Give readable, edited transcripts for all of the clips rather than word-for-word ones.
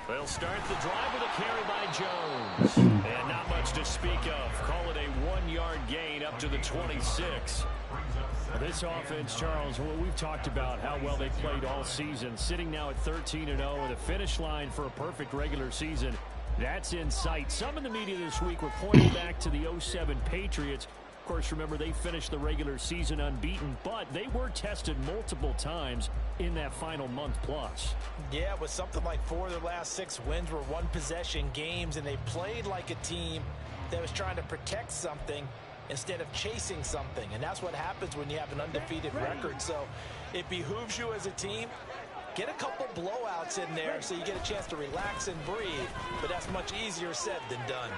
They'll start the drive with a carry by Jones. And not much to speak of. Call it a 1-yard gain up to the 26. This offense, Charles, well, we've talked about how well they played all season. Sitting now at 13-0 with a finish line for a perfect regular season. That's in sight. Some in the media this week were pointing back to the 07 Patriots. Of course, remember, they finished the regular season unbeaten, but they were tested multiple times in that final month plus. Yeah, it was something like 4 of their last 6 wins were one-possession games, and they played like a team that was trying to protect something instead of chasing something. And that's what happens when you have an undefeated record. So it behooves you as a team, get a couple blowouts in there so you get a chance to relax and breathe. But that's much easier said than done.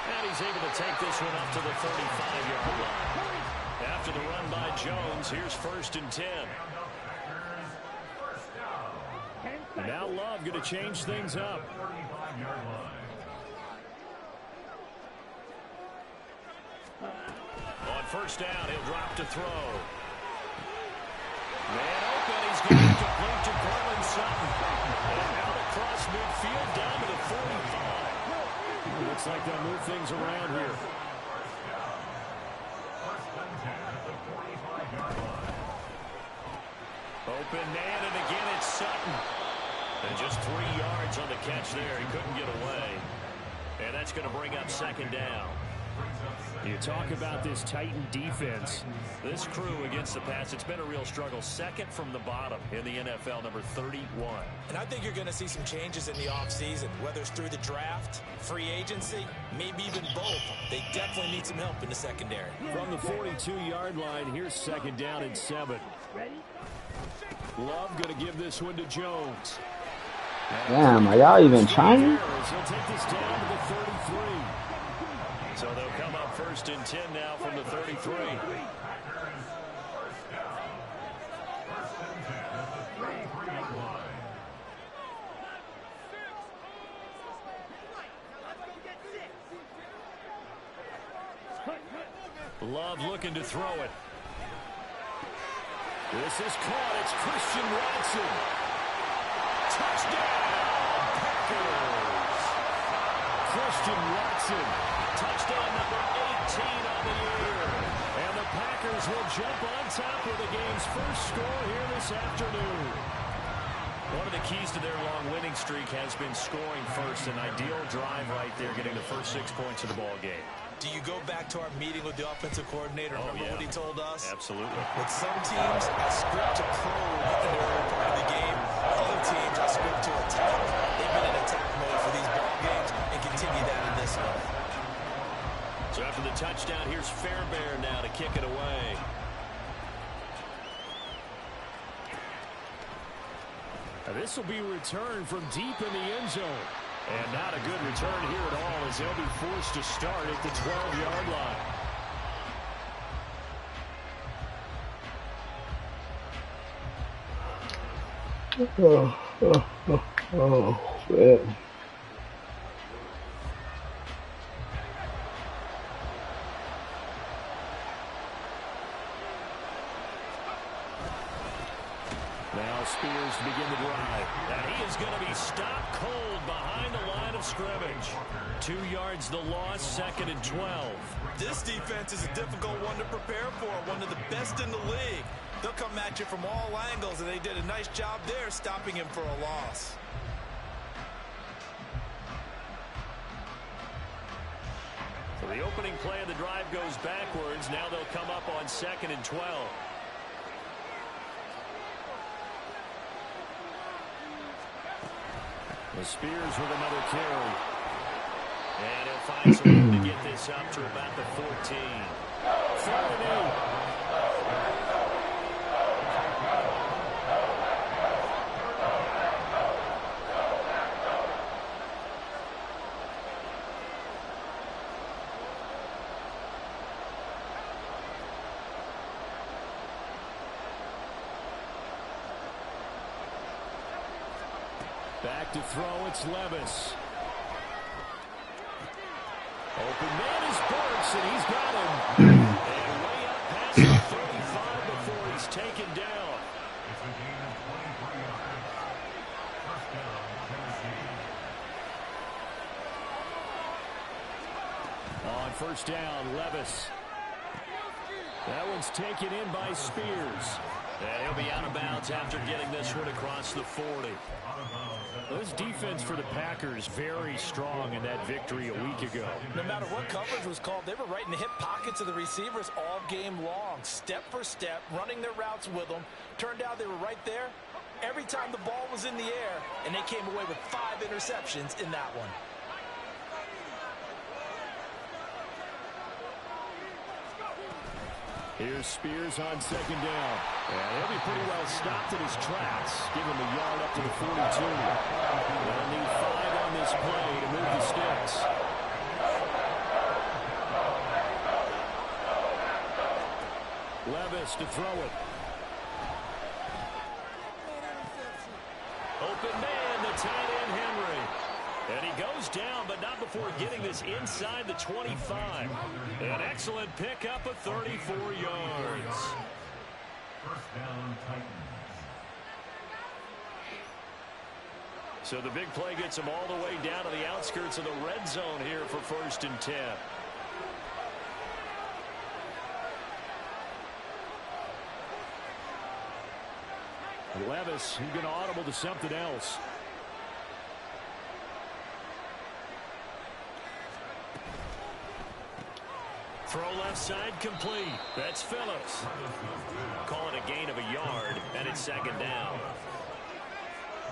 And he's able to take this one up to the 35-yard line. After the run by Jones, here's 1st and 10. Now Love going to change things up. On 1st down, he'll drop to throw. Man open, he's going to complete to Cortland Sutton. And now across midfield down to the 45. Looks like they'll move things around here. Open man, and again it's Sutton. And just 3 yards on the catch there. He couldn't get away. And that's going to bring up 2nd down. You talk about this Titan defense. This crew against the pass, it's been a real struggle. 2nd from the bottom in the NFL, number 31. And I think you're going to see some changes in the offseason, whether it's through the draft, free agency, maybe even both. They definitely need some help in the secondary. From the 42-yard line, here's 2nd down and 7. Love going to give this one to Jones. Damn, are y'all even trying? He'll take this down to the 33. So they'll come up 1st and 10 now from the 33. Love looking to throw it. This is caught. It's Christian Watson. Touchdown, Packers. Christian Watson. Touchdown number 18 on the year. And the Packers will jump on top with the game's first score here this afternoon. One of the keys to their long winning streak has been scoring first. An ideal drive right there, getting the first 6 points of the ball game. Do you go back to our meeting with the offensive coordinator? Remember what he told us? Absolutely. With some teams, a script to probe in the early part of the game. Other teams, a script to attack. They've been in attack mode for these ball games and continue that in this one. So after the touchdown, here's Fairbairn now to kick it away. Now this will be returned from deep in the end zone. And not a good return here at all as they'll be forced to start at the 12-yard line. Oh, shit. Now Spears to begin the drive. And he is going to be stopped cold behind the line of scrimmage. 2 yards the loss, 2nd and 12. This defense is a difficult one to prepare for, one of the best in the league. They'll come at you from all angles, and they did a nice job there stopping him for a loss. So the opening play of the drive goes backwards. Now they'll come up on 2nd and 12. The Spears with another carry. And he'll find some room to get this up to about the 14. 3rd and 8. Back to throw, it's Levis. Open man is Burks, and he's got him. And way up is taken down. It's a gain of 23 yards. First down, Tennessee. On first down, Levis. That one's taken in by Spears. And he'll be out of bounds after getting this one across the 40. This defense for the Packers very strong in that victory a week ago. No matter what coverage was called, they were right in the hip pockets of the receivers all game long, step for step, running their routes with them. Turned out they were right there every time the ball was in the air, and they came away with 5 interceptions in that one. Here's Spears on second down. And he'll be pretty well stopped in his tracks. Give him a yard up to the 42. They'll need 5 on this play to move the sticks. Levis to throw it. Open man, the tight end Henry. And he goes down, but not before getting this inside the 25. An excellent pickup of 34 yards. First down, Titans. So the big play gets him all the way down to the outskirts of the red zone here for 1st and 10. Levis, he's going to audible to something else. Throw left side complete. That's Phillips. Call it a gain of a yard, and it's second down.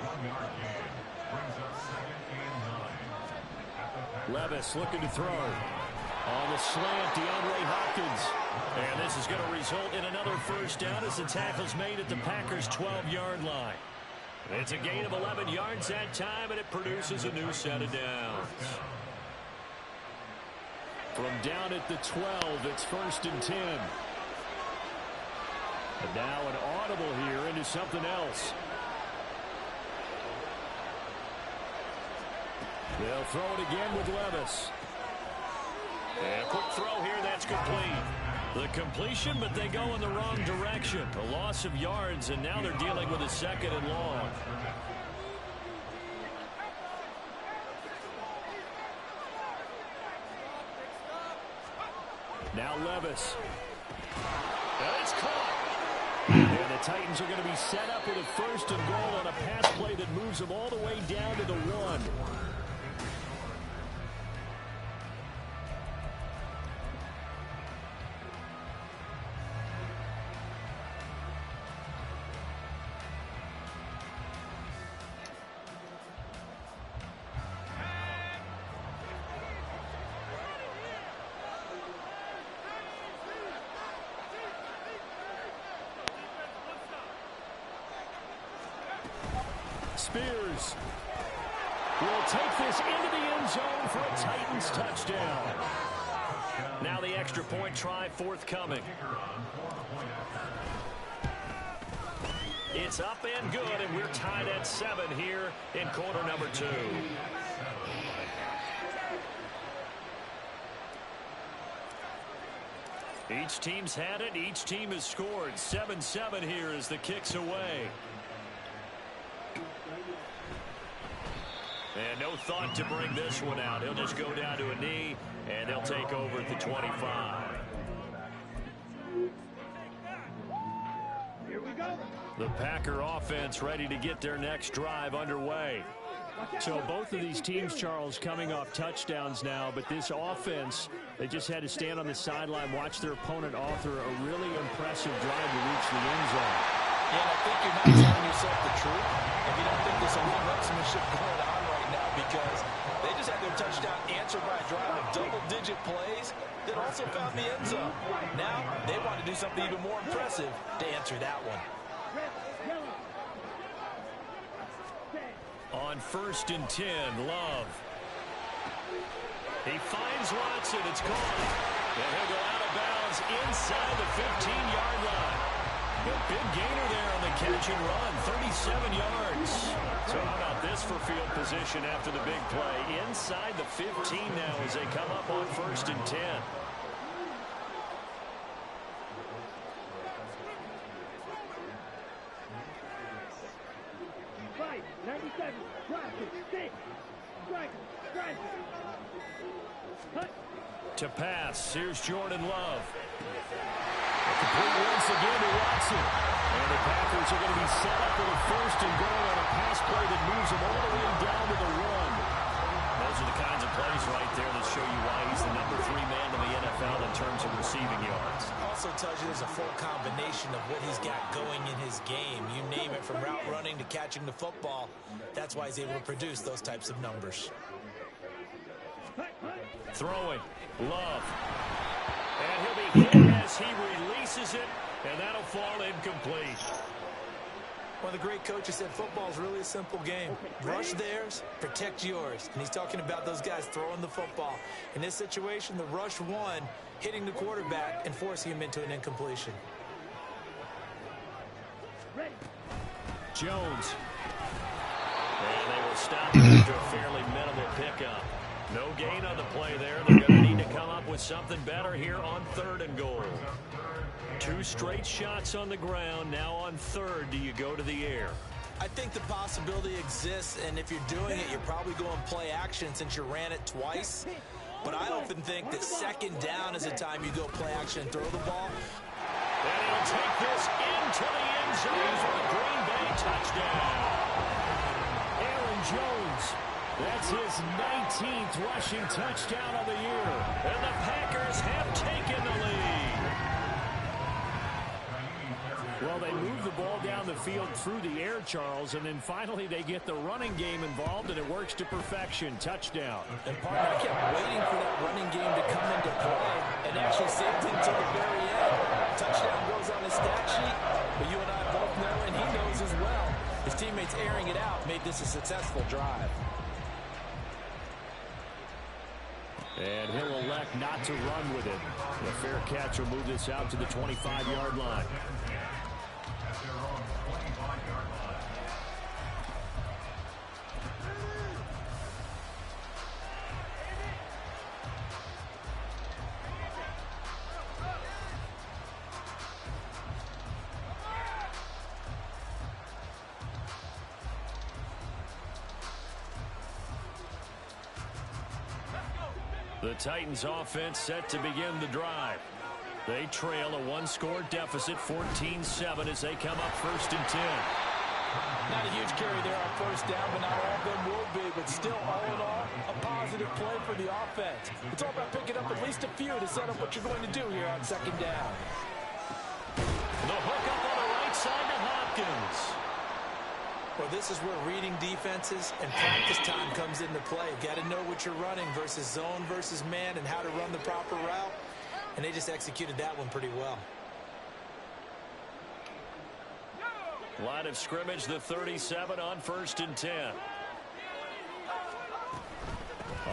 1 yard gain. Brings up 2nd and 9. Levis looking to throw. On the slant, DeAndre Hopkins. And this is going to result in another first down as the tackle's made at the Packers' 12-yard line. It's a gain of 11 yards that time, and it produces a new set of downs. From down at the 12, it's 1st and 10. And now an audible here into something else. They'll throw it again with Levis. And a quick throw here, that's complete. The completion, but they go in the wrong direction. A loss of yards, and now they're dealing with a 2nd and long. Now Levis. And it's caught. And the Titans are going to be set up with a 1st and goal on a pass play that moves them all the way down to the 1. Spears will take this into the end zone for a Titans touchdown. Now the extra point try forthcoming. It's up and good, and we're tied at 7 here in quarter number 2. Each team's had it. Each team has scored. 7-7 here as the kick's away. And no thought to bring this one out. He'll just go down to a knee, and they'll take over at the 25. Here we go. The Packer offense ready to get their next drive underway. So both of these teams, Charles, coming off touchdowns now, but this offense, they just had to stand on the sideline, watch their opponent author a really impressive drive to reach the end zone. Yeah, and I think you're not telling yourself the truth if you don't think there's a one-upsmanship going on right now, because they just had their touchdown answered by a drive of double-digit plays that also found the end zone. Now they want to do something even more impressive to answer that one. On 1st and 10, Love. He finds Watson. It's caught. And he'll go out of bounds inside the 15-yard line. A big gainer there on the catch and run, 37 yards. So how about this for field position after the big play? Inside the 15 now as they come up on 1st and 10. To pass. Here's Jordan Love. Complete once again to Watson. And the Packers are going to be set up with a first and goal on a pass play that moves them all the way down to the 1. Those are the kinds of plays right there that show you why he's the number 3 man in the NFL in terms of receiving yards. Also tells you there's a full combination of what he's got going in his game. You name it, from route running to catching the football. That's why he's able to produce those types of numbers. Throwing. Love. And he'll be hit as he releases it, and that'll fall incomplete. One of the great coaches said football is really a simple game. Rush theirs, protect yours. And he's talking about those guys throwing the football. In this situation, the rush one, hitting the quarterback and forcing him into an incompletion. Jones. And they will stop him after a fairly minimal pickup. No gain on the play there. They're going to need to come up with something better here on 3rd and goal. 2 straight shots on the ground. Now on 3rd, do you go to the air? I think the possibility exists, and if you're doing it, you're probably going play action since you ran it twice. But I often think that 2nd down is the time you go play action and throw the ball. And he'll take this into the end zone for a Green Bay touchdown. Aaron Jones. That's his 19th rushing touchdown of the year. And the Packers have taken the lead. Well, they move the ball down the field through the air, Charles, and then finally they get the running game involved, and it works to perfection. Touchdown. And partner, I kept waiting for that running game to come into play and actually saved it until the very end. Touchdown goes on the stat sheet, but you and I both know, and he knows as well, his teammates airing it out made this a successful drive. And he'll elect not to run with it. The fair catch will move this out to the 25-yard line. At their own 25-yard line. The Titans offense set to begin the drive. They trail a 1-score deficit, 14-7, as they come up 1st and 10. Not a huge carry there on 1st down, but not all of them will be. But still, all in all, a positive play for the offense. It's all about picking up at least a few to set up what you're going to do here on 2nd down. The hook up on the right side to Hopkins. Well, this is where reading defenses and practice time comes into play. Got to know what you're running versus zone versus man and how to run the proper route. And they just executed that one pretty well. Line of scrimmage, the 37 on 1st and 10.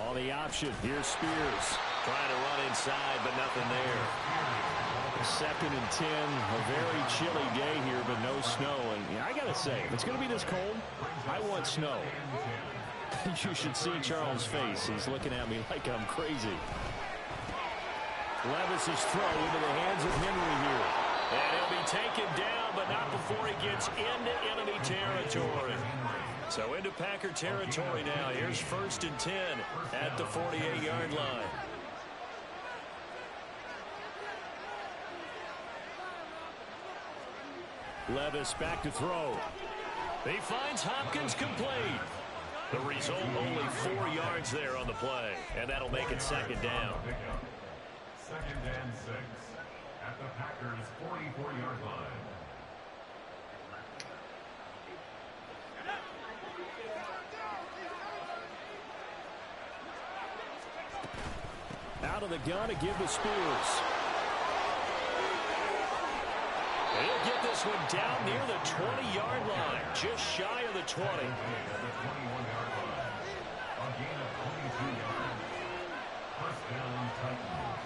On the option, here's Spears. Trying to run inside, but nothing there. 2nd and 10, a very chilly day here, but no snow. And I got to say, if it's going to be this cold, I want snow. You should see Charles' face. He's looking at me like I'm crazy. Levis's throw into the hands of Henry here. And he'll be taken down, but not before he gets into enemy territory. So into Packer territory now. Here's 1st and 10 at the 48-yard line. Levis back to throw. He finds Hopkins complete. The result, only 4 yards there on the play. And that'll make it 2nd down. 2nd and 6 at the Packers' 44-yard line. Out of the gun to give to Spears. He'll get this one down near the 20-yard line, just shy of the 20. At the 21-yard line, a gain of 22 yards. 1st down, Titans.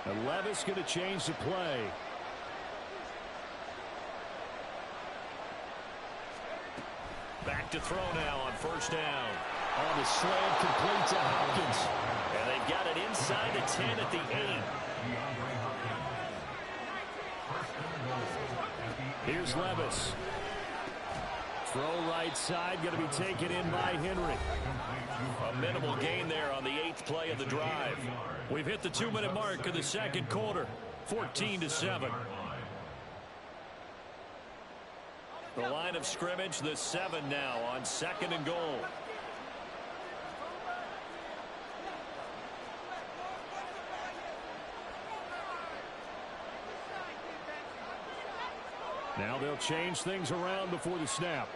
And Levis going to change the play. Back to throw now on 1st down. On the slant, complete to Hopkins. And they've got it inside the 10 at the 8. Here's Levis. Throw right side, going to be taken in by Henry. A minimal gain there on the 8th play of the drive. We've hit the 2-minute mark of the second quarter. 14-7. The line of scrimmage, the 7 now on 2nd and goal. Now they'll change things around before the snap.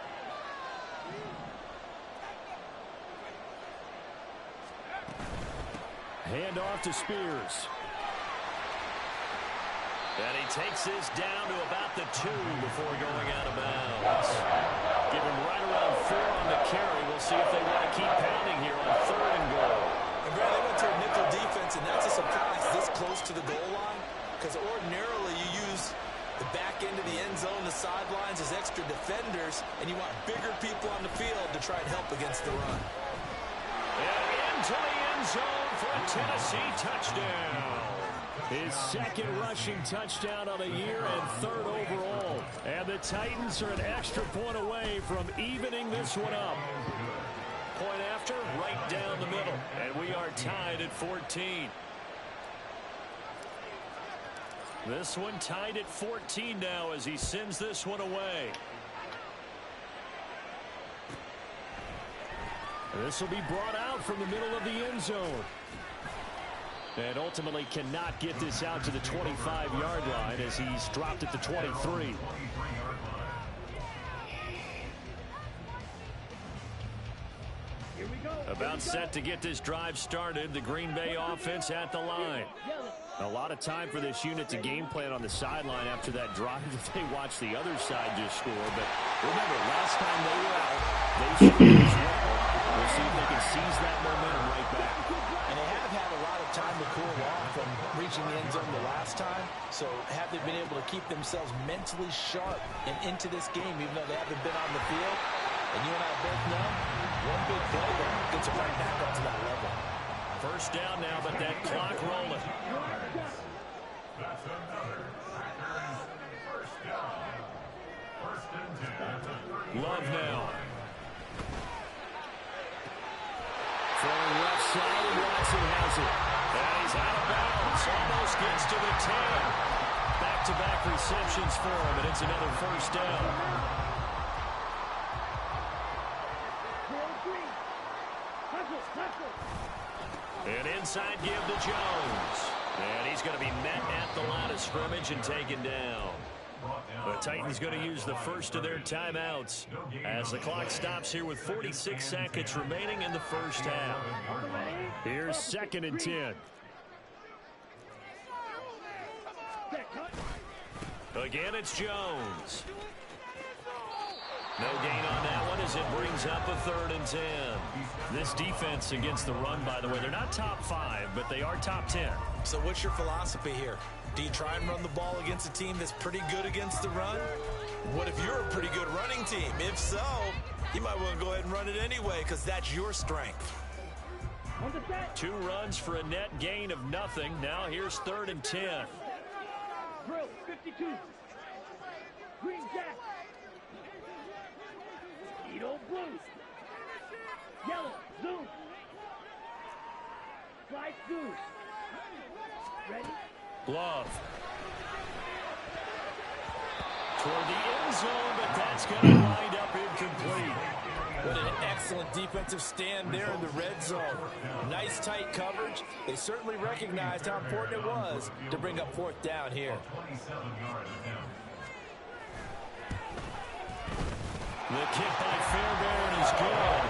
Hand off to Spears. And he takes this down to about the 2 before going out of bounds. Give him right around 4 on the carry. We'll see if they want to keep pounding here on 3rd and goal. And Brad, they went to a nickel defense, and that's a surprise this close to the goal line, because ordinarily you use the back end of the end zone, the sidelines as extra defenders, and you want bigger people on the field to try and help against the run. And into the end zone for a Tennessee touchdown. His 2nd rushing touchdown of the year and 3rd overall. And the Titans are an extra point away from evening this one up. Point after, right down the middle. And we are tied at 14. This one tied at 14 now as he sends this one away. This will be brought out from the middle of the end zone. And ultimately cannot get this out to the 25-yard line as he's dropped at the 23. About set to get this drive started. The Green Bay offense at the line. A lot of time for this unit to game plan on the sideline after that drive that they watched the other side just score. But remember, last time they were out, they scored as well. We'll see if they can seize that momentum right back. And they have had a lot of time to cool off from reaching the end zone the last time. So have they been able to keep themselves mentally sharp and into this game, even though they haven't been on the field? And you and I both know, one big play there gets them right back up to that level. First down now, but that clock rolling. That's another Packers first down. 1st and 10. Love now. Throwing left side, and Watson has it. And he's out of bounds. Almost gets to the 10. Back-to-back receptions for him, and it's another first down. An inside give to Jones. And he's going to be met at the line of scrimmage and taken down. The Titans going to use the first of their timeouts as the clock stops here with 46 seconds remaining in the first half. Here's 2nd and 10. Again, it's Jones. No gain on that one as it brings up a 3rd and 10. This defense against the run, by the way, they're not top 5, but they are top 10. So what's your philosophy here? Do you try and run the ball against a team that's pretty good against the run? What if you're a pretty good running team? If so, you might want to go ahead and run it anyway because that's your strength. 2 runs for a net gain of nothing. Now here's 3rd and 10. Drill 52. Green Jack. Edo blue. Yellow zoom. Slide zoom. Ready? Glove. Toward the end zone, but that's going to wind up incomplete. What an excellent defensive stand there in the red zone. Nice tight coverage. They certainly recognized how important it was to bring up 4th down here. 27-yard attempt. The kick by Fairbairn is good.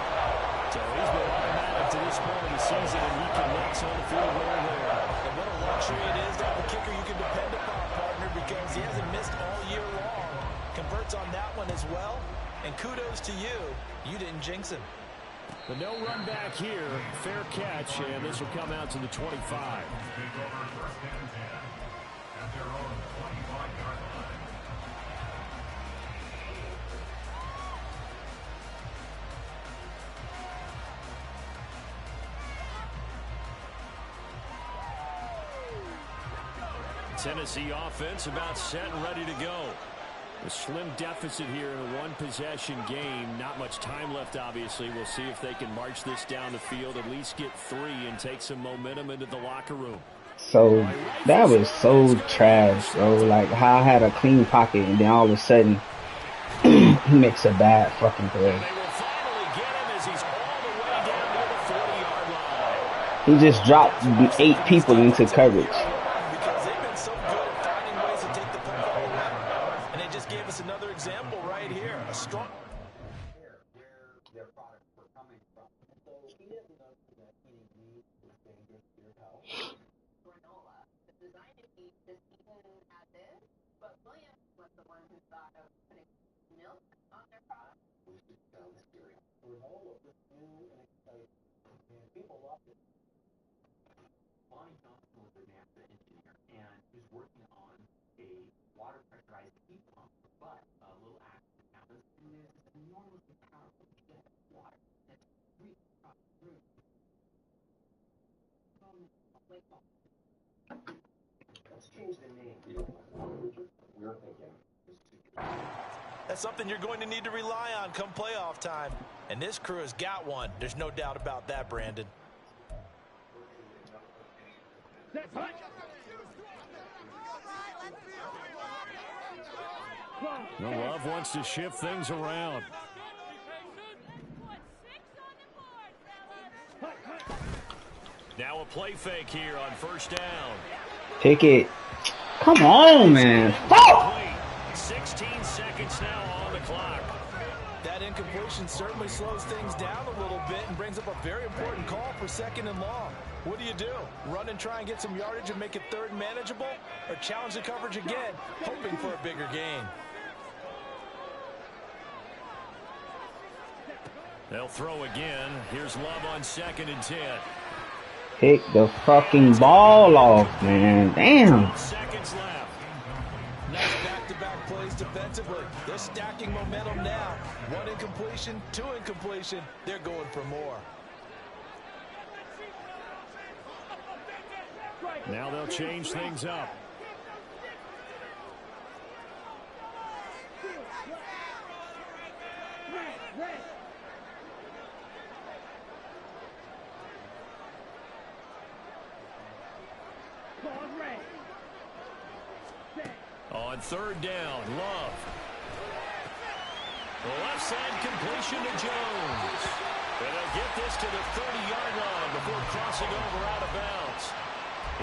So he's been automatic to this point of the season, and he connects on the field goal there. And what a luxury it is to have a kicker you can depend upon, partner, because he hasn't missed all year long. Converts on that one as well. And kudos to you. You didn't jinx him. But no run back here. Fair catch, and this will come out to the 25. Take over 1st and 10 at their own 25-yard line. Tennessee offense about set and ready to go. A slim deficit here in a one-possession game. Not much time left, obviously. We'll see if they can march this down the field, at least get 3 and take some momentum into the locker room. So that was so trash, bro. Like how I had a clean pocket and then all of a sudden he makes a bad fucking throw. They will finally get him as he's all the way down near the 40-yard line. He just dropped 8 people into coverage. Because they've been so good at finding ways to take the football away. And they just gave us another example right here. A strong... That's something you're going to need to rely on come playoff time. And this crew has got one. There's no doubt about that, Brandon. The Love wants to shift things around. Now a play fake here on first down. Pick it. Come on, man. Fuck! 16 seconds now on the clock. That incompletion certainly slows things down a little bit and brings up a very important call for 2nd and long. What do? Run and try and get some yardage and make it 3rd and manageable? Or challenge the coverage again, hoping for a bigger gain? They'll throw again. Here's Love on 2nd and 10. Pick the fucking ball off, man. Damn. Seconds left. Nice back-to-back plays defensively. They're stacking momentum now. 1 incompletion, 2 incompletion. They're going for more. Now they'll change things up. On 3rd down, Love. The left side completion to Jones. And they'll get this to the 30-yard line before crossing over out of bounds.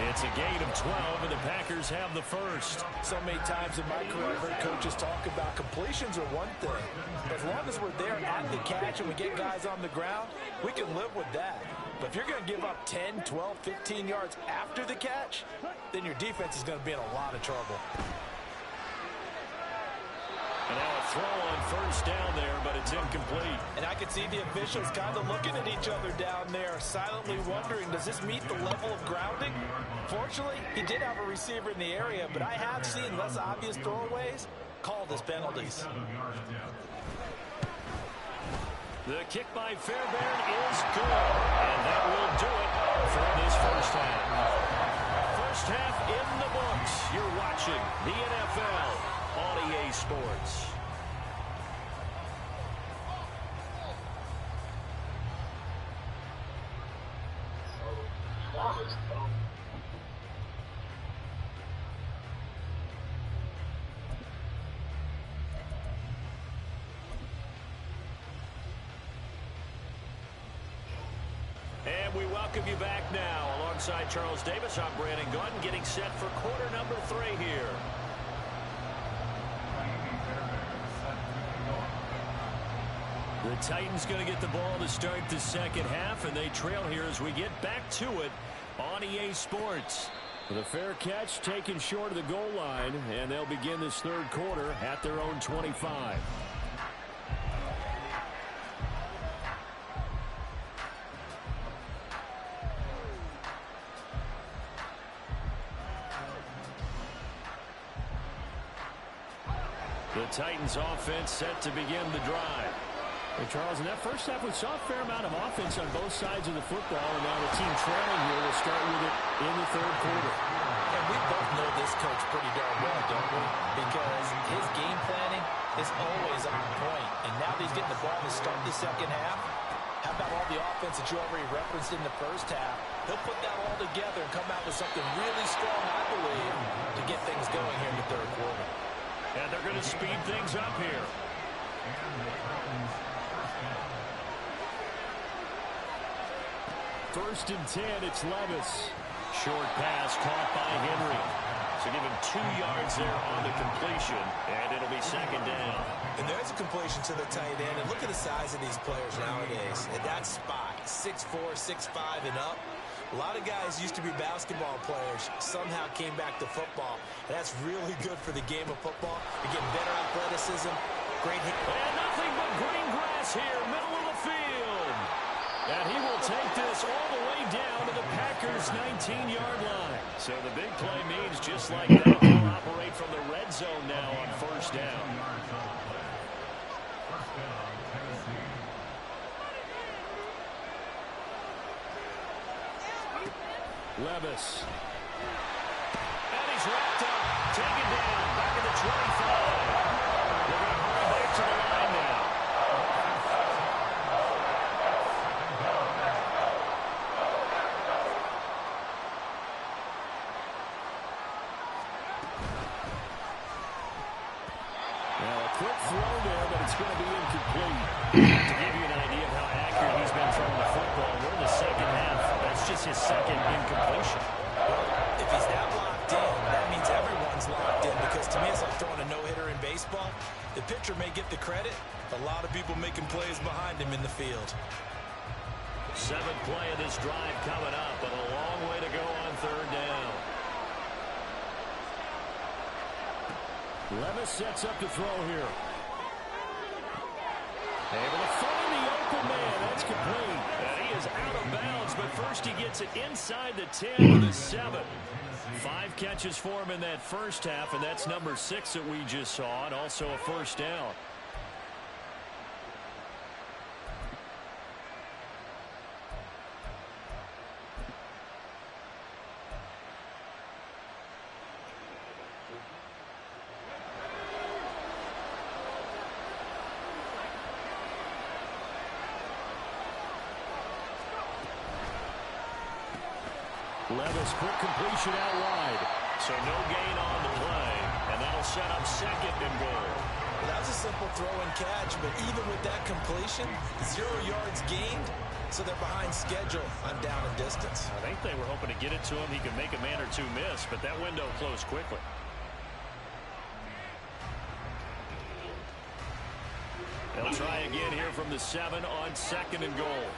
It's a gain of 12, and the Packers have the first. So many times in my career, I've heard coaches talk about completions are one thing. As long as we're there at the catch and we get guys on the ground, we can live with that. But if you're going to give up 10, 12, 15 yards after the catch, then your defense is going to be in a lot of trouble. And now a throw on first down there, but it's incomplete. And I could see the officials kind of looking at each other down there, silently wondering, does this meet the level of grounding? Fortunately, he did have a receiver in the area, but I have seen less obvious throwaways called as penalties. The kick by Fairbairn is good, and that will do it for this first half. First half in the books. You're watching the NFL on EA Sports. And we welcome you back now. Alongside Charles Davis, I'm Brandon Gordon, getting set for quarter number 3 here. The Titans going to get the ball to start the second half, and they trail here as we get back to it on EA Sports. With a fair catch taken short of the goal line, and they'll begin this 3rd quarter at their own 25. The Titans offense set to begin the drive. Hey, Charles, in that first half, we saw a fair amount of offense on both sides of the football, and now the team trailing here will start with it in the third quarter. And we both know this coach pretty darn well, don't we? Because his game planning is always on point. And now that he's getting the ball to start the second half, how about all the offense that you already referenced in the first half? He'll put that all together and come out with something really strong, I believe, to get things going here in the third quarter. And they're going to speed things up here. First and 10, it's Levis. Short pass caught by Henry. So give him 2 yards there on the completion, and it'll be second down. And there's a completion to the tight end. And look at the size of these players nowadays. At that spot, 6'4", 6'5", and up. A lot of guys used to be basketball players, somehow came back to football. And that's really good for the game of football. You're getting better athleticism, great hit. And nothing but green grass here, middle of the field. And he will take this all the way down to the Packers' 19-yard line. So the big play means just like that, they'll operate from the red zone now on first down. Levis. And he's wrapped up, taken down, back at the 25. They're going to hurry back to the line now. Now a quick throw there, but it's going to be incomplete. To give you an idea of how accurate he's been throwing the football, we're in the second half. That's just his second incompletion. If he's that locked in, that means everyone's locked in, because to me it's like throwing a no-hitter in baseball. The pitcher may get the credit. A lot of people making plays behind him in the field. 7th play of this drive coming up, but a long way to go on third down. Levis sets up to throw here. Able to find the open man. That's complete. And he is out of bounds, but first he gets it inside the 10 to the 7. 5 catches for him in that first half, and that's number 6 that we just saw, and also a first down. Levis, quick completion out wide. So no gain on the play, and that'll set up second and goal. Well, that was a simple throw and catch, but even with that completion, 0 yards gained, so they're behind schedule on down and distance. I think they were hoping to get it to him. He could make a man or two miss, but that window closed quickly. They'll try again here from the 7 on second and goal.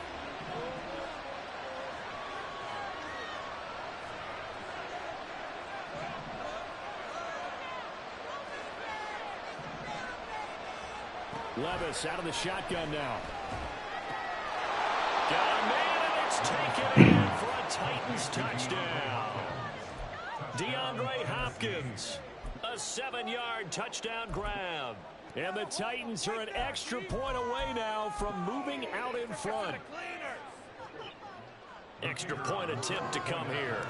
Levis out of the shotgun now. Got a man, and it's taken in for a Titans touchdown. DeAndre Hopkins, a 7-yard touchdown grab. And the Titans are an extra point away now from moving out in front. Extra point attempt to come here.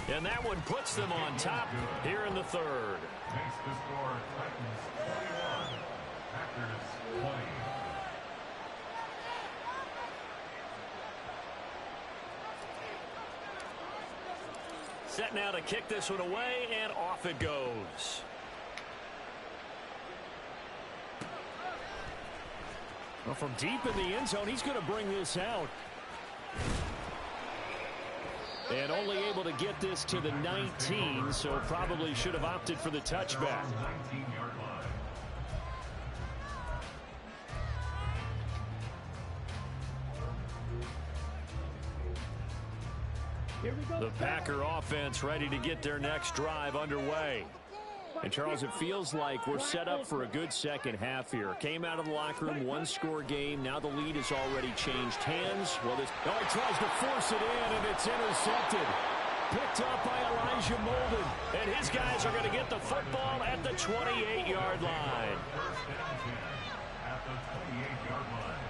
And that one puts them on top here in the third. Makes the score Titans 21, Packers 20. Set now to kick this one away, and off it goes. Well, from deep in the end zone, he's going to bring this out. And only able to get this to the 19, so probably should have opted for the touchback. 19-yard line. Here we go. The Packer offense ready to get their next drive underway. And, Charles, it feels like we're set up for a good second half here. Came out of the locker room, 1-score game. Now the lead has already changed hands. Well, he tries to force it in, and it's intercepted. Picked up by Elijah Molden. And his guys are going to get the football at the 28-yard line. First and 10 at the 28-yard line.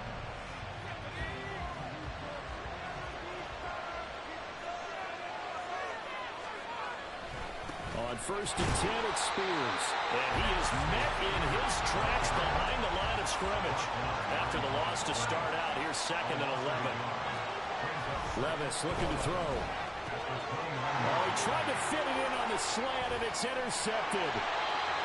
On first and 10, it's Spears. And he is met in his tracks behind the line of scrimmage. After the loss to start out, here's second and 11. Levis looking to throw. Oh, he tried to fit it in on the slant, and it's intercepted.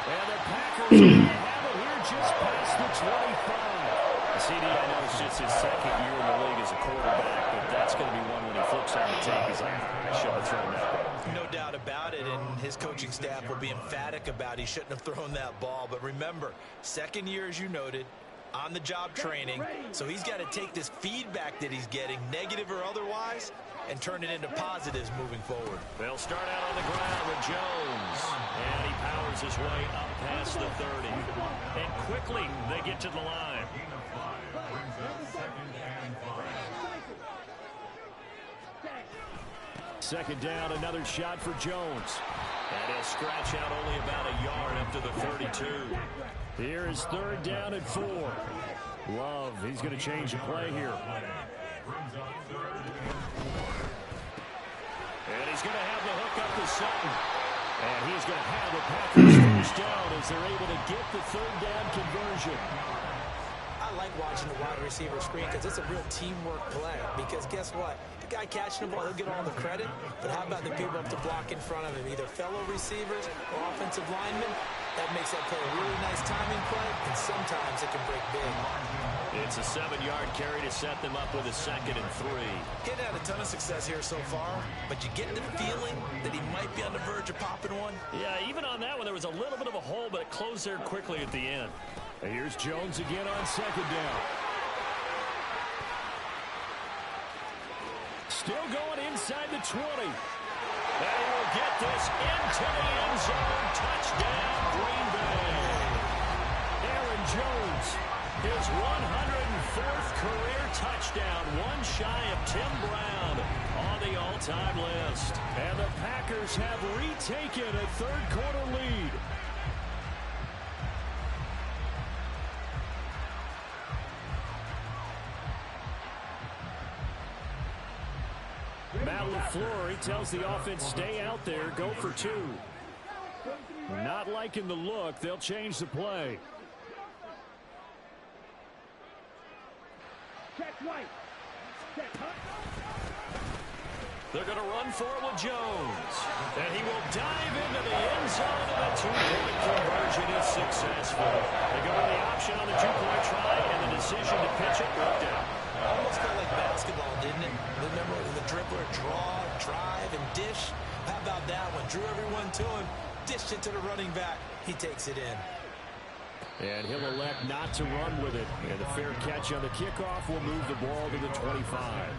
And the Packers are going to have it here just past the 25. CD, I know it's just his second year in the league as a quarterback, but that's going to be one when he flips on the tape. He's like, I should have thrown that ball. No doubt about it, and his coaching staff will be emphatic about he shouldn't have thrown that ball. But remember, second year, as you noted, on-the-job training, so he's got to take this feedback that he's getting, negative or otherwise, and turn it into positives moving forward. They'll start out on the ground with Jones, and he powers his way up past the 30. And quickly, they get to the line. Gain of 5 brings up second and 5. Second down, another shot for Jones. And he'll scratch out only about a yard up to the 32. Here is third down and 4. Love, he's going to change the play here. Brings up third and 4. And he's going to have the hook up to Sutton. And he's going to have the Packers first down as they're able to get the third down conversion. I like watching the wide receiver screen because it's a real teamwork play. Because guess what? The guy catching the ball, he'll get all the credit. But how about the people up to block in front of him? Either fellow receivers or offensive linemen. That makes that play a really nice timing play, and sometimes it can break big. It's a 7-yard carry to set them up with a second and 3. Getting had a ton of success here so far, but you get the feeling that he might be on the verge of popping one. Yeah, even on that one, there was a little bit of a hole, but it closed there quickly at the end. And here's Jones again on second down. Still going inside the 20. And he will get this into the end zone. Touchdown, Green Bay. Aaron Jones, his 104th career touchdown, one shy of Tim Brown on the all-time list. And the Packers have retaken a third-quarter lead. Matt LaFleur, he tells the offense, stay out there, go for 2. Not liking the look, they'll change the play. Check right. Check hut. They're going to run for it with Jones. And he will dive into the end zone, and the 2-point conversion is successful. They go with the option on the 2-point try, and the decision to pitch it worked out. Almost felt like basketball, didn't it? Remember the dribbler, draw, drive, and dish? How about that one? Drew everyone to him, dished it to the running back. He takes it in. And he'll elect not to run with it. And the fair catch on the kickoff will move the ball to the 25.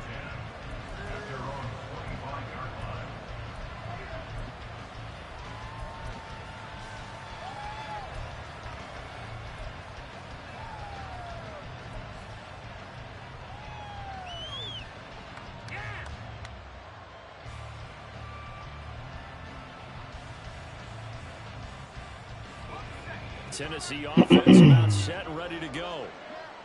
Tennessee offense about set and ready to go.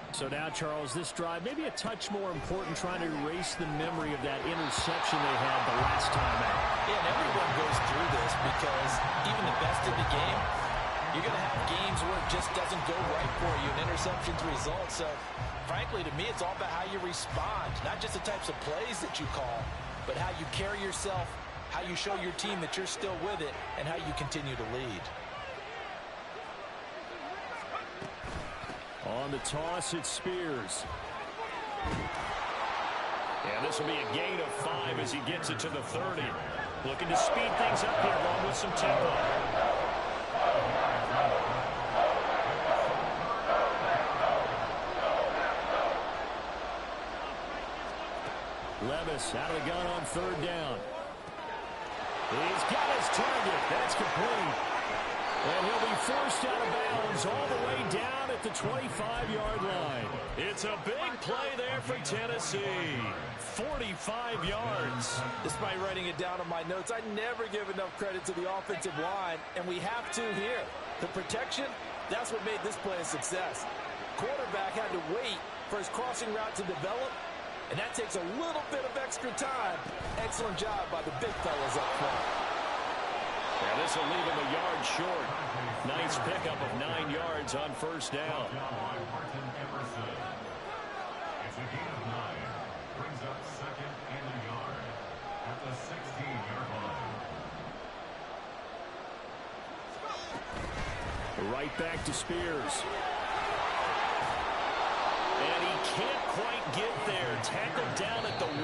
So now, Charles, this drive maybe a touch more important, trying to erase the memory of that interception they had the last time out. Yeah, and everyone goes through this because even the best in the game, you're going to have games where it just doesn't go right for you, and interceptions result. So, frankly, to me, it's all about how you respond, not just the types of plays that you call, but how you carry yourself, how you show your team that you're still with it, and how you continue to lead. On the toss, it's Spears. And this will be a gain of 5 as he gets it to the 30. Looking to speed things up here, along with some tempo. Levis out of the gun on third down. He's got his target. That's complete. And he'll be forced out of bounds all the way down at at the 25-yard line. It's a big play there for Tennessee. 45 yards. Despite writing it down on my notes, I never give enough credit to the offensive line, and we have to here. The protection, that's what made this play a success. Quarterback had to wait for his crossing route to develop, and that takes a little bit of extra time. Excellent job by the big fellas up front. Yeah, this will leave him a yard short. Nice pickup of 9 yards on first down. It's a gain of 9. Brings up second and a yard at the 16-yard line. Right back to Spears. And he can't quite get there. Tackled down at the 1.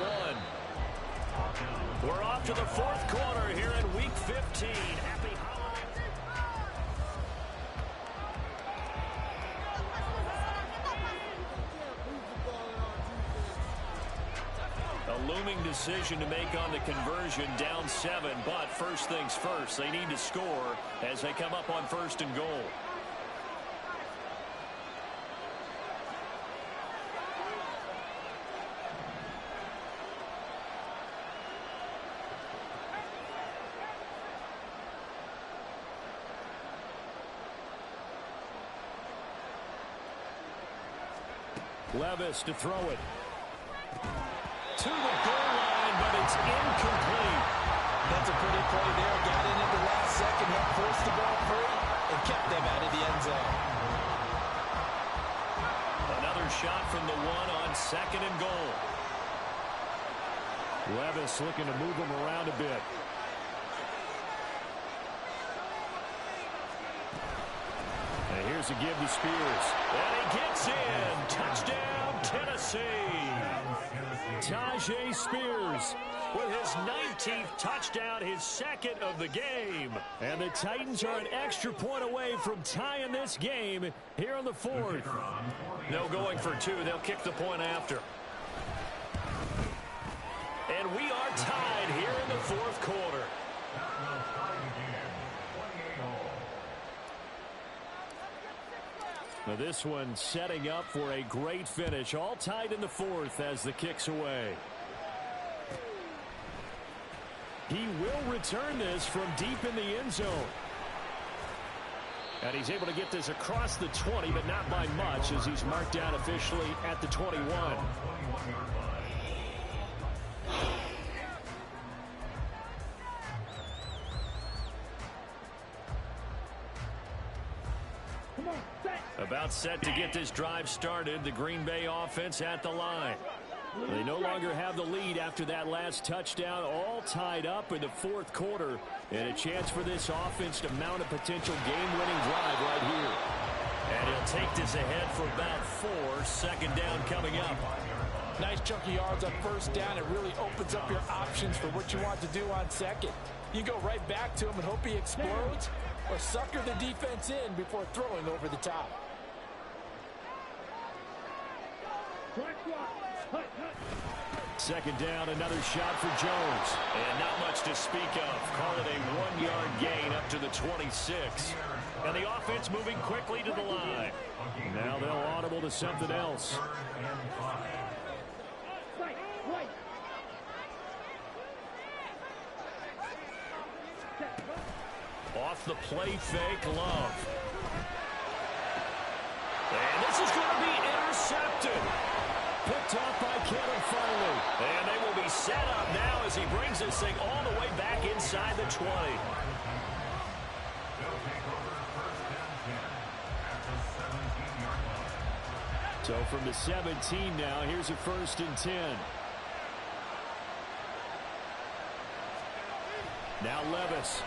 We're off to the fourth quarter here in Week 15. Happy holidays. A looming decision to make on the conversion, down 7. But first things first, they need to score as they come up on first and goal. Levis to throw it. To the goal line, but it's incomplete. That's a pretty play there. Got in at the last second, helped force the ball free, and kept them out of the end zone. Another shot from the 1 on second and goal. Levis looking to move him around a bit. And here's a give to Spears. And he gets in. Touchdown, Tennessee. Tajay Spears with his 19th touchdown, his second of the game. And the Titans are an extra point away from tying this game here on the fourth. No going for 2. They'll kick the point after. And we are tied here in the fourth quarter. Now this one setting up for a great finish. All tied in the fourth as the kick's away. He will return this from deep in the end zone. And he's able to get this across the 20, but not by much as he's marked down officially at the 21. About set to get this drive started. The Green Bay offense at the line. They no longer have the lead after that last touchdown. All tied up in the fourth quarter. And a chance for this offense to mount a potential game-winning drive right here. And he'll take this ahead for about 4. Second down coming up. Nice chunky yards on first down. It really opens up your options for what you want to do on second. You go right back to him and hope he explodes, or sucker the defense in before throwing over the top. Second down, another shot for Jones. And not much to speak of. Call it a 1-yard gain up to the 26. And the offense moving quickly to the line. Now they'll audible to something else. Off the play fake, Love. And this is going to be intercepted. Picked off by Kevin Farley. And they will be set up now as he brings this thing all the way back inside the 20. So from the 17 now, here's a 1st and 10. Now Levis.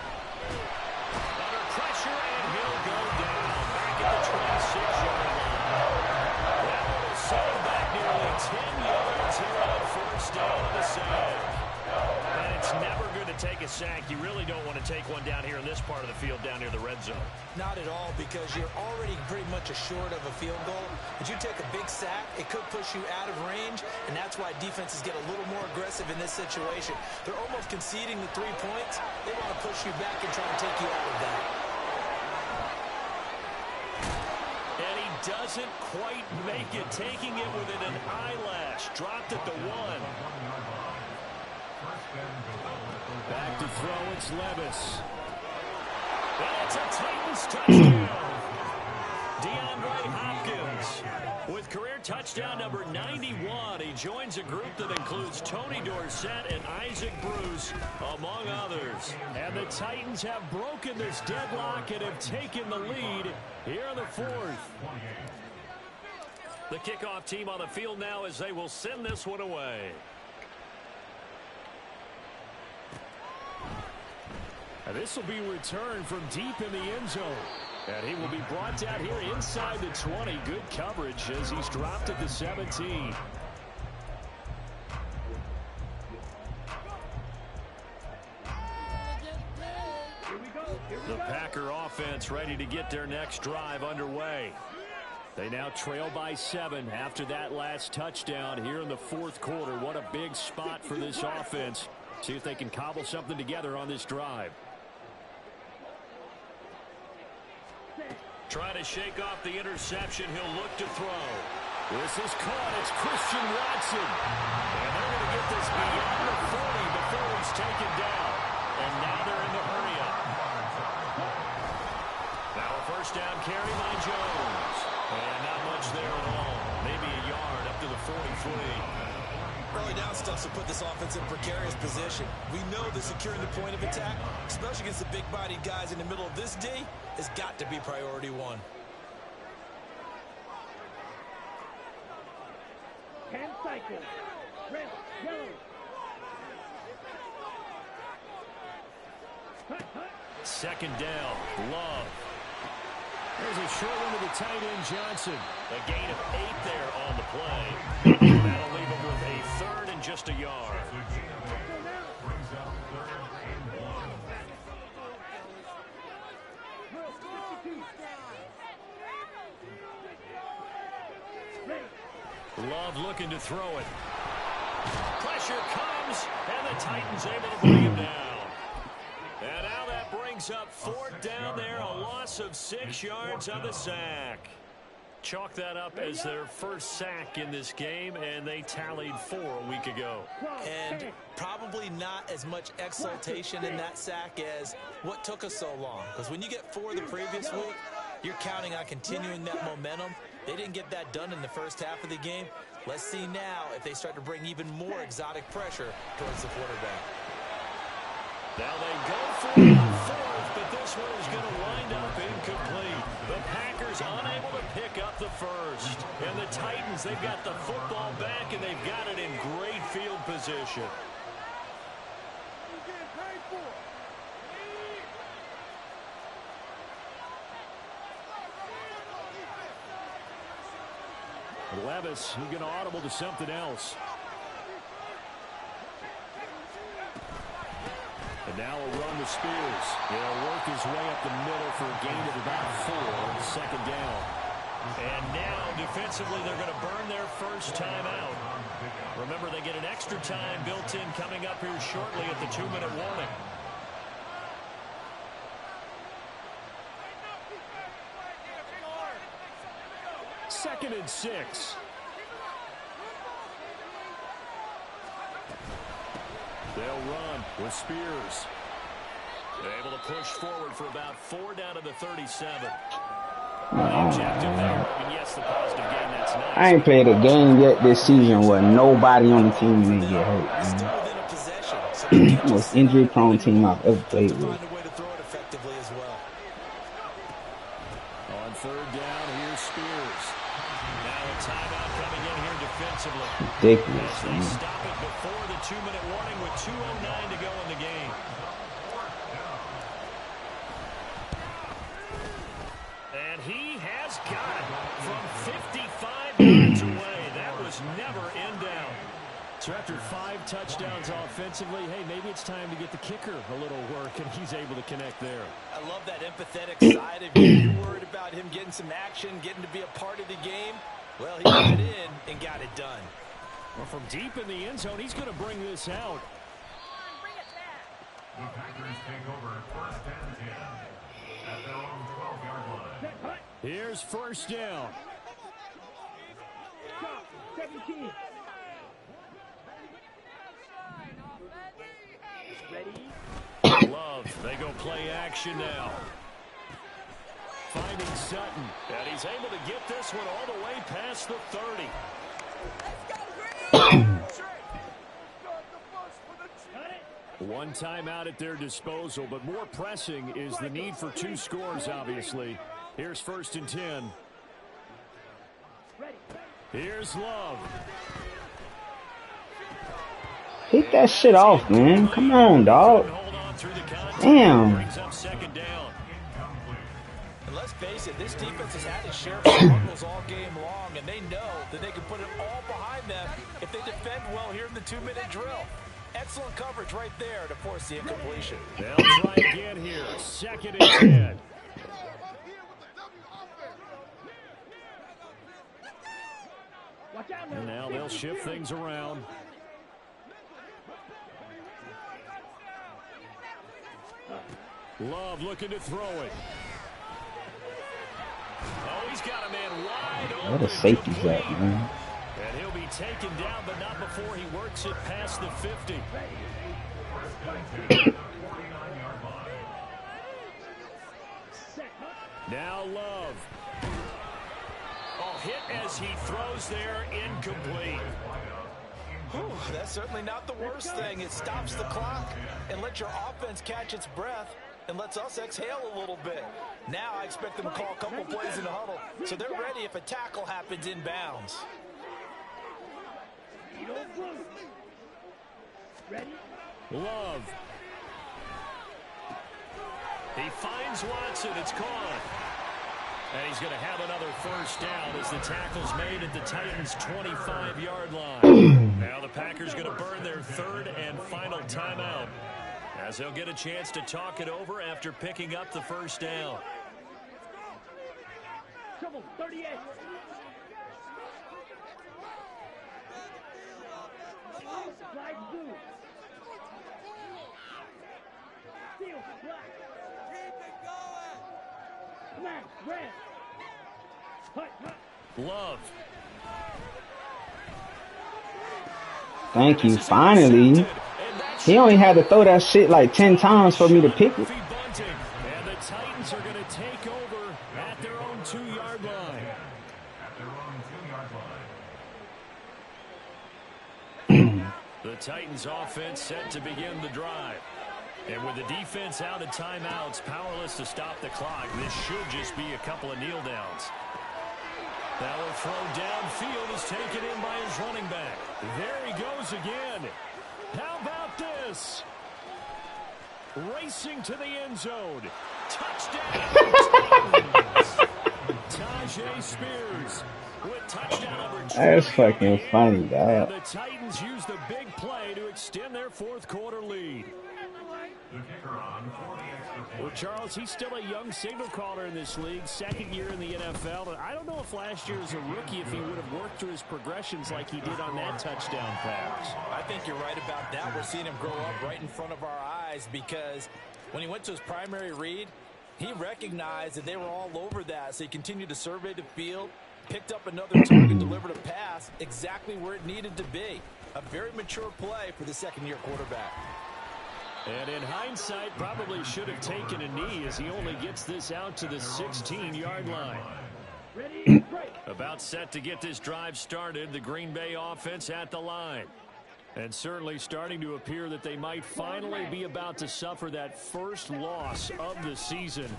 Under pressure, and he'll go down. Back at the 26-yard line. That will set him back nearly 10 yards here on first down on the sack. And it's never good to take a sack. You really don't want to take one down here in this part of the field, down near the red zone. Not at all, because you're already pretty much assured of a field goal. If you take a big sack, it could push you out of range, and that's why defenses get a little more aggressive in this situation. They're almost conceding the 3 points. They want to push you back and try and take you out of that. And he doesn't quite make it, taking it within an eyelash. Dropped at the 1. Back to throw, it's Levis. And it's a Titans touchdown. DeAndre Hopkins with career touchdown number 91. He joins a group that includes Tony Dorsett and Isaac Bruce, among others. And the Titans have broken this deadlock and have taken the lead here in the 4th. The kickoff team on the field now as they will send this one away. And this will be returned from deep in the end zone. And he will be brought down here inside the 20. Good coverage as he's dropped at the 17. The Packer offense ready to get their next drive underway. They now trail by 7 after that last touchdown here in the 4th quarter. What a big spot for this offense. See if they can cobble something together on this drive. Trying to shake off the interception. He'll look to throw. This is caught. It's Christian Watson. And they're going to get this beyond the 40 before he's taken down. And now they're in the hurry up. Now a first down carry by Jones. And not much there at all. Maybe a yard up to the 43. Early down stuff will put this offense in a precarious position. We know that securing the point of attack, especially against the big-bodied guys in the middle of this D, has got to be priority 1. 10 cycles. Red, yellow. Hut, hut. Second down. Love. There's a short one to the tight end, Johnson. A gain of 8 there on the play. That'll leave him with a 3rd and just a yard. Love looking to throw it. Pressure comes, and the Titans able to bring him down. And now that brings up 4th down there, a loss of 6 yards on the sack. Chalk that up as their first sack in this game, and they tallied 4 a week ago. And probably not as much exultation in that sack as what took us so long. Because when you get 4 the previous week, you're counting on continuing that momentum. They didn't get that done in the first half of the game. Let's see now if they start to bring even more exotic pressure towards the quarterback. Now they go for the 4th, but this one is going to wind up incomplete. The Packers unable to pick up the 1st. And the Titans, they've got the football back, and they've got it in great field position. Levis, he's going to audible to something else. And now a run to Spears. He'll work his way up the middle for a gain of about 4, 2nd down. And now, defensively, they're going to burn their first time out. Remember, they get an extra time built in coming up here shortly at the 2-minute warning. Second and 6. They'll run with Spears. Able to push forward for about 4 down to the 37. The objective there, and yes, the positive gain, that's nice. I ain't played a game yet this season where nobody on the team didn't get hurt, man. Most injury-prone team I've ever played with. On 3rd down, here's Spears. Now a timeout coming in here defensively. Ridiculous, as they man. stop it before the 2-minute warning with 2:09 to go in the game. And he has got it from 55 yards away. That was never in doubt. So after 5 touchdowns offensively, hey, maybe it's time to get the kicker a little work, and he's able to connect there. I love that empathetic side of you. You're worried about him getting some action, getting to be a part of the game. Well, he got it in and got it done. Well, from deep in the end zone, he's going to bring this out. The Packers take over 1st and 10 at their own 12-yard line. Here's 1st down. wk15. Ready? Love, they go play action now. Finding Sutton, and he's able to get this one all the way past the 30. One timeout at their disposal, but more pressing is the need for 2 scores, obviously. Here's 1st and 10. Here's Love. Hit that shit off, man. Come on, dog. Damn. Brings up 2nd down. And let's face it, this defense has had its share of struggles all game long, and they know that they can put it all behind them if they defend well here in the 2-minute drill. Excellent coverage right there to force the incompletion. They'll try again here. 2nd and 10. Watch out And now they'll shift things around. Love looking to throw it. Oh, he's got a man wide open. What a safety's at, man. And he'll be taken down, but not before he works it past the 50. Now Love. Oh, hit as he throws there, incomplete. Whew, that's certainly not the worst thing. It stops the clock and lets your offense catch its breath and lets us exhale a little bit. Now I expect them to call a couple plays in the huddle, so they're ready if a tackle happens inbounds. Ready? Love. He finds Watson. It's caught. And he's going to have another 1st down as the tackle's made at the Titans' 25-yard line. Now the Packers going to burn their 3rd and final timeout as they'll get a chance to talk it over after picking up the 1st down. Trouble 38. Slide blue. Steel black. Keep it going. Smash red. Hut, hut. Love. Thank you. Finally. He only had to throw that shit like 10 times for me to pick it. And the Titans are going to take over at their own 2-yard line. The Titans offense set to begin the drive. And with the defense out of timeouts, powerless to stop the clock, this should just be a couple of kneel downs. Now a throw downfield is taken in by his running back. There he goes again. How about this? Racing to the end zone. Touchdown. Tajay Spears with touchdown number 2. That's fucking funny, dog. The Titans use the big play to extend their 4th quarter lead. Well, Charles, he's still a young signal caller in this league, 2nd year in the NFL. And I don't know if last year as a rookie, if he would have worked through his progressions like he did on that touchdown pass. I think you're right about that. We're seeing him grow up right in front of our eyes because when he went to his primary read, he recognized that they were all over that. So he continued to survey the field, picked up another target, delivered a pass exactly where it needed to be. A very mature play for the 2nd-year quarterback. And in hindsight, probably should have taken a knee as he only gets this out to the 16-yard line. Ready? Break. About set to get this drive started, the Green Bay offense at the line. And certainly starting to appear that they might finally be about to suffer that first loss of the season.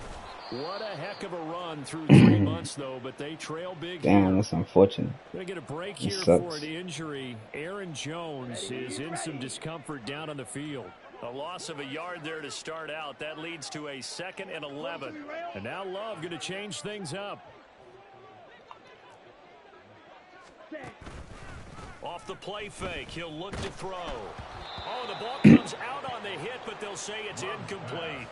What a heck of a run through 3 months, though, but they trail big. Damn, that's unfortunate. Going to get a break here sucks. for an injury. Aaron Jones is in some discomfort down on the field. A loss of a yard there to start out. That leads to a 2nd and 11. And now Love going to change things up. Off the play fake, he'll look to throw. Oh, the ball comes out on the hit, but they'll say it's incomplete.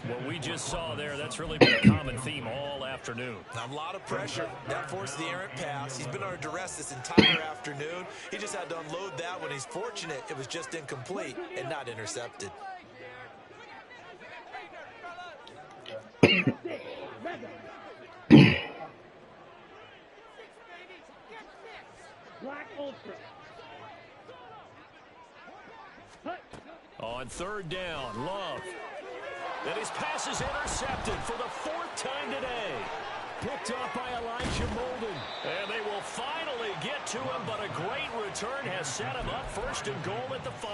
What we just saw there, that's really been a common theme all afternoon. A lot of pressure. That forced the errant pass. He's been under duress this entire afternoon. He just had to unload that one. He's fortunate it was just incomplete and not intercepted. Black ultra. On third down, Love. And his pass is intercepted for the 4th time today. Picked up by Elijah Molden. And they will finally get to him, but a great return has set him up 1st and goal at the 5.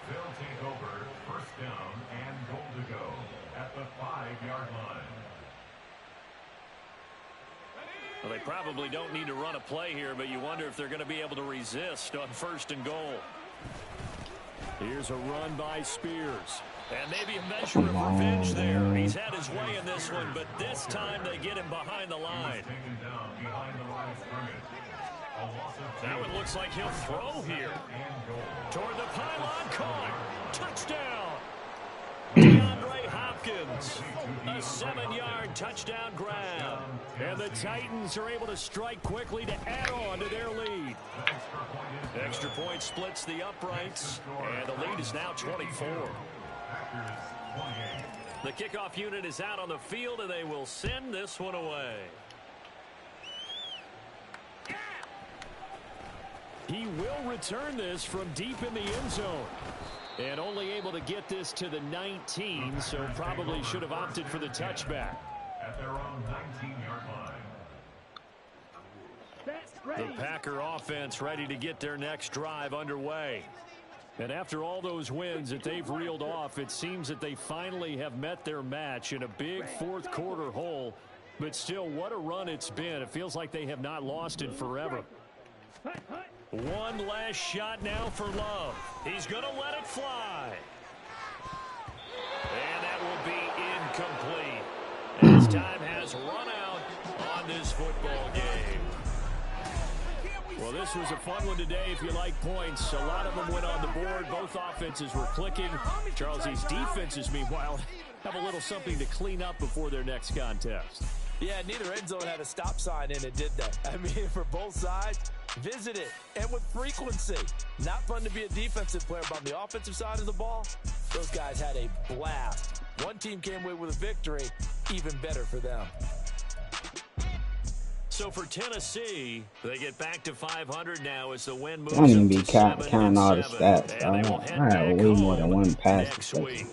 They'll take over 1st down and goal to go at the 5-yard line. Well, they probably don't need to run a play here, but you wonder if they're going to be able to resist on 1st and goal. Here's a run by Spears. And maybe a measure of revenge there. He's had his way in this one, but this time they get him behind the line. Now it looks like he'll throw here. Toward the pylon, caught. Touchdown. DeAndre Hopkins. A 7-yard touchdown grab. And the Titans are able to strike quickly to add on to their lead. Extra point splits the uprights, and the lead is now 24. The kickoff unit is out on the field, and they will send this one away. He will return this from deep in the end zone. And only able to get this to the 19, so probably should have opted for the touchback. At their own 19-yard line. The Packer offense ready to get their next drive underway. And after all those wins that they've reeled off, it seems that they finally have met their match in a big 4th quarter hole. But still, what a run it's been. It feels like they have not lost in forever. One last shot now for Love. He's going to let it fly. And that will be incomplete. As time has run out on this football game. Well, this was a fun one today if you like points. A lot of them went on the board. Both offenses were clicking. Charles, these defenses, meanwhile, have a little something to clean up before their next contest. Yeah, neither end zone had a stop sign in it, did they? I mean, for both sides, visit it, and with frequency. Not fun to be a defensive player, but on the offensive side of the ball, those guys had a blast. One team came away with a victory, even better for them. So for Tennessee, they get back to 500 now as the win moves. I don't even be up to counting all the 7-7, stats. and they will I head have back way more than home one pass next week.